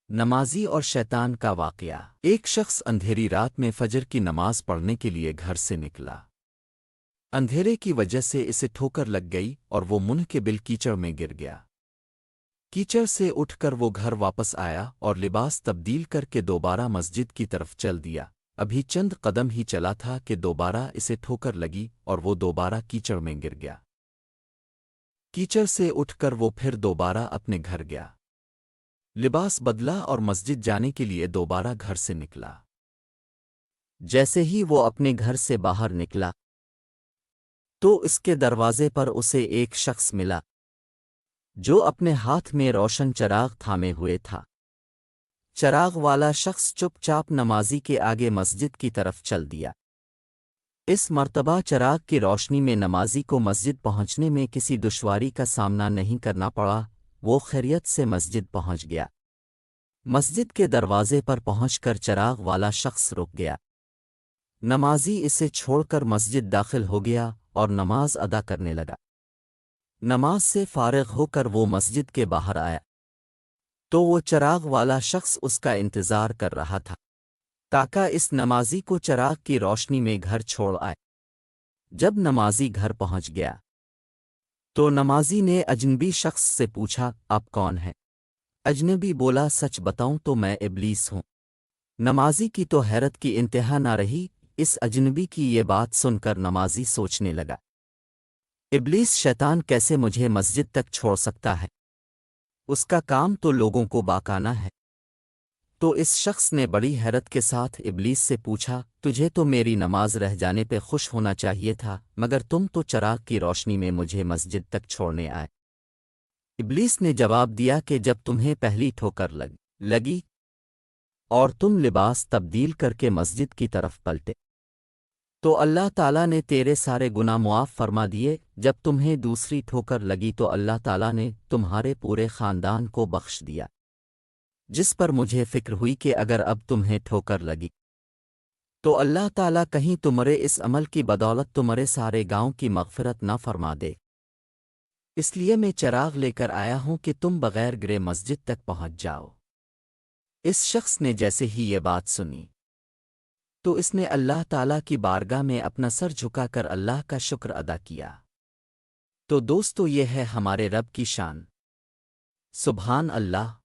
نمازی اور شیطان کا واقعہ۔ ایک شخص اندھیری رات میں فجر کی نماز پڑھنے کے لیے گھر سے نکلا۔ اندھیرے کی وجہ سے اسے ٹھوکر لگ گئی اور وہ منہ کے بل کیچڑ میں گر گیا۔ کیچڑ سے اٹھ کر وہ گھر واپس آیا اور لباس تبدیل کر کے دوبارہ مسجد کی طرف چل دیا۔ ابھی چند قدم ہی چلا تھا کہ دوبارہ اسے ٹھوکر لگی اور وہ دوبارہ کیچڑ میں گر گیا۔ کیچڑ سے اٹھ کر وہ پھر دوبارہ اپنے گھر گیا، لباس بدلا اور مسجد جانے کے لیے دوبارہ گھر سے نکلا۔ جیسے ہی وہ اپنے گھر سے باہر نکلا تو اس کے دروازے پر اسے ایک شخص ملا جو اپنے ہاتھ میں روشن چراغ تھامے ہوئے تھا۔ چراغ والا شخص چپ چاپ نمازی کے آگے مسجد کی طرف چل دیا۔ اس مرتبہ چراغ کی روشنی میں نمازی کو مسجد پہنچنے میں کسی دشواری کا سامنا نہیں کرنا پڑا، وہ خیریت سے مسجد پہنچ گیا۔ مسجد کے دروازے پر پہنچ کر چراغ والا شخص رک گیا۔ نمازی اسے چھوڑ کر مسجد داخل ہو گیا اور نماز ادا کرنے لگا۔ نماز سے فارغ ہو کر وہ مسجد کے باہر آیا تو وہ چراغ والا شخص اس کا انتظار کر رہا تھا تاکہ اس نمازی کو چراغ کی روشنی میں گھر چھوڑ آئے۔ جب نمازی گھر پہنچ گیا تو نمازی نے اجنبی شخص سے پوچھا، آپ کون ہیں؟ اجنبی بولا، سچ بتاؤں تو میں ابلیس ہوں۔ نمازی کی تو حیرت کی انتہا نہ رہی۔ اس اجنبی کی یہ بات سن کر نمازی سوچنے لگا، ابلیس شیطان کیسے مجھے مسجد تک چھوڑ سکتا ہے؟ اس کا کام تو لوگوں کو بہکانا ہے۔ تو اس شخص نے بڑی حیرت کے ساتھ ابلیس سے پوچھا، تجھے تو میری نماز رہ جانے پہ خوش ہونا چاہیے تھا، مگر تم تو چراغ کی روشنی میں مجھے مسجد تک چھوڑنے آئے۔ ابلیس نے جواب دیا کہ جب تمہیں پہلی ٹھوکر لگی اور تم لباس تبدیل کر کے مسجد کی طرف پلٹے تو اللہ تعالیٰ نے تیرے سارے گناہ معاف فرما دیے۔ جب تمہیں دوسری ٹھوکر لگی تو اللہ تعالیٰ نے تمہارے پورے خاندان کو بخش دیا، جس پر مجھے فکر ہوئی کہ اگر اب تمہیں ٹھوکر لگی تو اللہ تعالیٰ کہیں تمہارے اس عمل کی بدولت تمہارے سارے گاؤں کی مغفرت نہ فرما دے، اس لیے میں چراغ لے کر آیا ہوں کہ تم بغیر گرے مسجد تک پہنچ جاؤ۔ اس شخص نے جیسے ہی یہ بات سنی تو اس نے اللہ تعالیٰ کی بارگاہ میں اپنا سر جھکا کر اللہ کا شکر ادا کیا۔ تو دوستو، یہ ہے ہمارے رب کی شان۔ سبحان اللہ۔